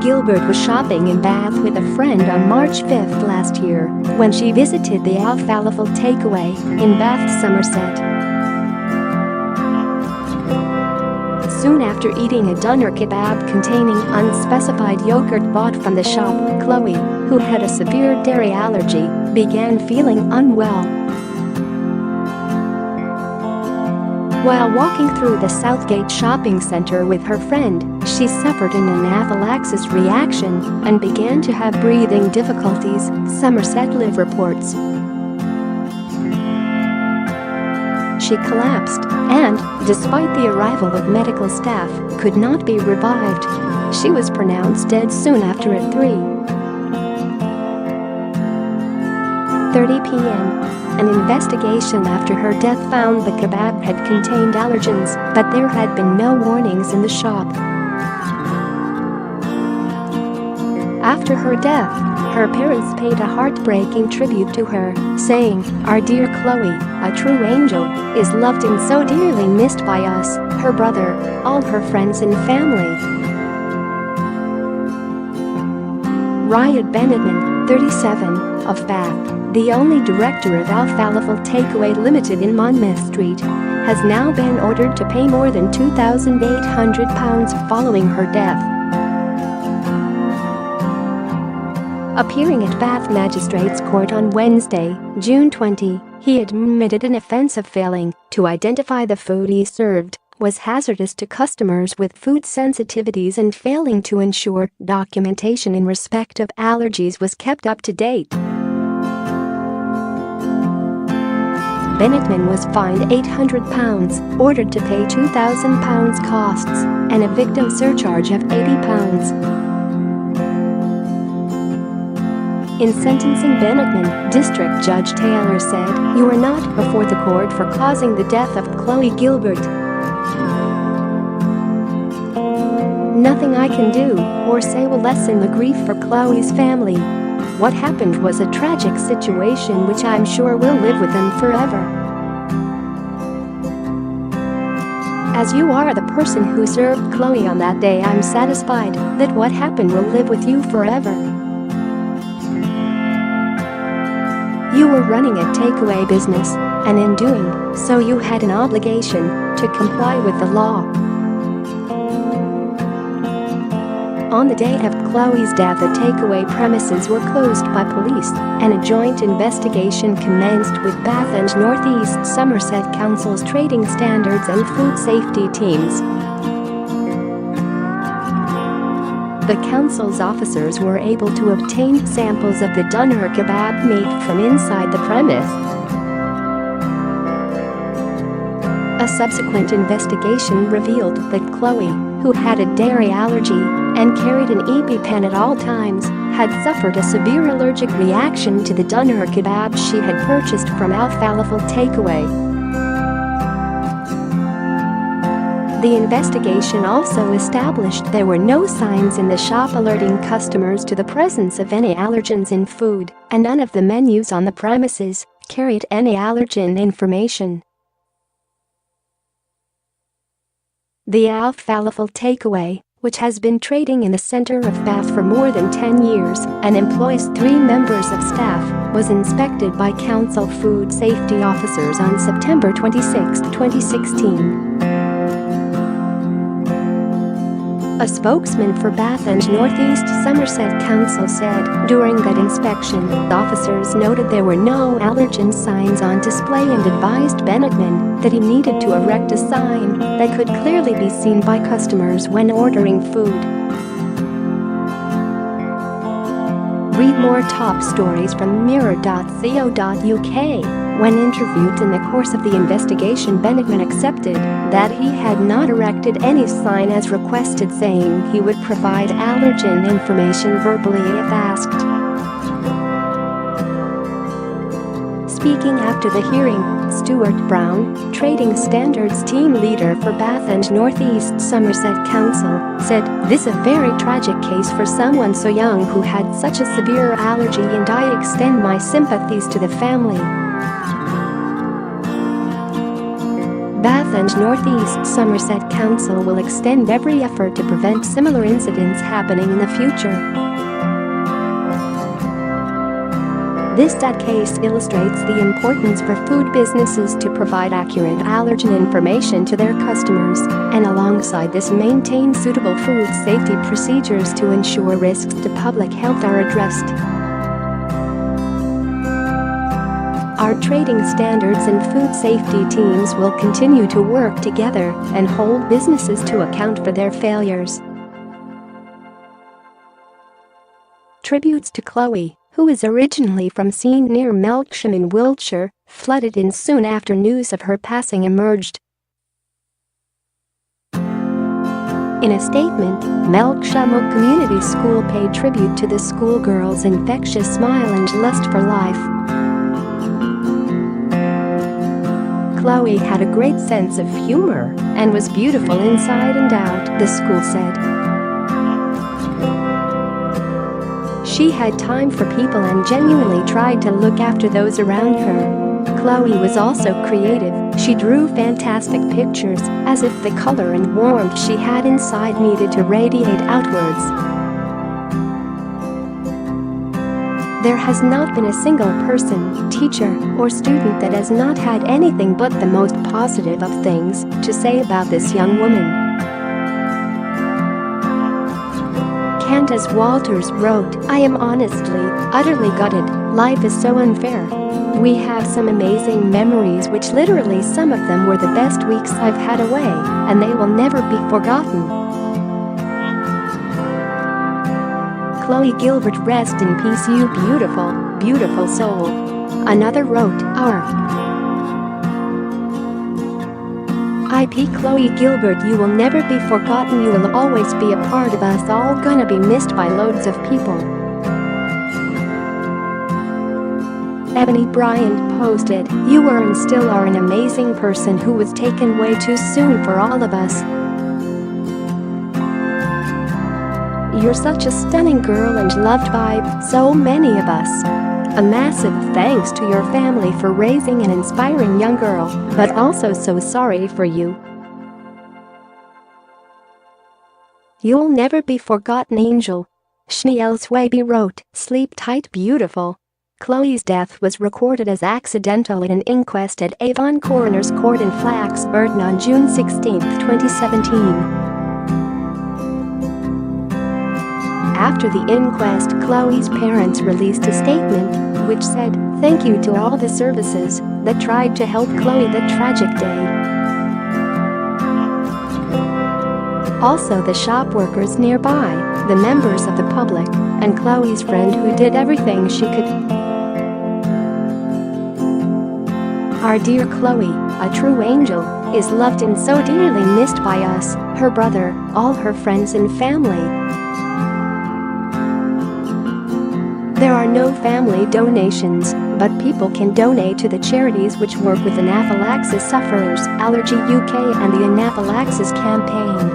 Gilbert was shopping in Bath with a friend on March 5 last year when she visited the Falafel Takeaway in Bath, Somerset. Soon after eating a doner kebab containing unspecified yogurt bought from the shop, Chloe, who had a severe dairy allergy, began feeling unwell. While walking through the Southgate Shopping Centre with her friend, she suffered an anaphylaxis reaction and began to have breathing difficulties, Somerset Live reports. She collapsed and, despite the arrival of medical staff, could not be revived. She was pronounced dead soon after at 3:30 p.m. An investigation after her death found the kebab had contained allergens, but there had been no warnings in the shop. After her death, her parents paid a heartbreaking tribute to her, saying, "Our dear Chloe, a true angel, is loved and so dearly missed by us, her brother, all her friends and family." Riad Benotman, 37, of Bath, the only director of Falafel Takeaway Ltd in Monmouth Street, has now been ordered to pay more than £2,800 following her death. Appearing at Bath Magistrates Court on Wednesday, June 20, he admitted an offence of failing to identify the food he served was hazardous to customers with food sensitivities and failing to ensure documentation in respect of allergies was kept up to date. Benotman was fined £800, ordered to pay £2,000 costs, and a victim surcharge of £80. In sentencing Benotman, District Judge Taylor said, "You are not before the court for causing the death of Chloe Gilbert. Nothing I can do or say will lessen the grief for Chloe's family. What happened was a tragic situation which I'm sure will live with them forever. As you are the person who served Chloe on that day, I'm satisfied that what happened will live with you forever. You were running a takeaway business, and in doing so you had an obligation to comply with the law. On the day of Chloe's death, the takeaway premises were closed by police, and a joint investigation commenced with Bath and North East Somerset Council's Trading Standards and Food Safety teams. The council's officers were able to obtain samples of the doner kebab meat from inside the premise. A subsequent investigation revealed that Chloe, who had a dairy allergy and carried an epi-pen at all times, had suffered a severe allergic reaction to the doner kebab she had purchased from Falafel Takeaway. The investigation also established there were no signs in the shop alerting customers to the presence of any allergens in food, and none of the menus on the premises carried any allergen information. The Falafel Takeaway, which has been trading in the centre of Bath for more than 10 years and employs 3 members of staff, was inspected by council food safety officers on September 26, 2016. A spokesman for Bath and North East Somerset Council said, during that inspection, officers noted there were no allergen signs on display and advised Benotman that he needed to erect a sign that could clearly be seen by customers when ordering food. Read more top stories from mirror.co.uk. When interviewed in the course of the investigation, Benotman accepted that he had not erected any sign as requested, saying he would provide allergen information verbally if asked. Speaking after the hearing, Stuart Brown, Trading Standards team leader for Bath and North East Somerset Council, said, "This is a very tragic case for someone so young who had such a severe allergy, and I extend my sympathies to the family." Bath and North East Somerset Council will extend every effort to prevent similar incidents happening in the future. This case illustrates the importance for food businesses to provide accurate allergen information to their customers, and alongside this maintain suitable food safety procedures to ensure risks to public health are addressed. Our trading standards and food safety teams will continue to work together and hold businesses to account for their failures. Tributes to Chloe, who is originally from Scene near Melksham in Wiltshire, flooded in soon after news of her passing emerged. In a statement, Melksham Community School paid tribute to the schoolgirl's infectious smile and lust for life. Chloe had a great sense of humor and was beautiful inside and out, the school said. She had time for people and genuinely tried to look after those around her. Chloe was also creative. She drew fantastic pictures, as if the color and warmth she had inside needed to radiate outwards. There has not been a single person, teacher, or student that has not had anything but the most positive of things to say about this young woman. Candace Walters wrote, "I am honestly, utterly gutted. Life is so unfair. We have some amazing memories, which literally some of them were the best weeks I've had away, and they will never be forgotten." Chloe Gilbert, rest in peace, you beautiful, beautiful soul. Another wrote, R.I.P. Chloe Gilbert, you will never be forgotten, you will always be a part of us all, gonna be missed by loads of people. Ebony Bryant posted, "You were and still are an amazing person who was taken way too soon for all of us. You're such a stunning girl and loved by so many of us. A massive thanks to your family for raising an inspiring young girl, but also so sorry for you. You'll never be forgotten, angel." Shniel Swaby wrote, "Sleep tight, beautiful." Chloe's death was recorded as accidental in an inquest at Avon Coroner's Court in Flaxburton on June 16, 2017. After the inquest, Chloe's parents released a statement, which said, "Thank you to all the services that tried to help Chloe that tragic day. Also the shop workers nearby, the members of the public, and Chloe's friend who did everything she could. Our dear Chloe, a true angel, is loved and so dearly missed by us, her brother, all her friends and family. There are no family donations, but people can donate to the charities which work with anaphylaxis sufferers, Allergy UK and the Anaphylaxis Campaign."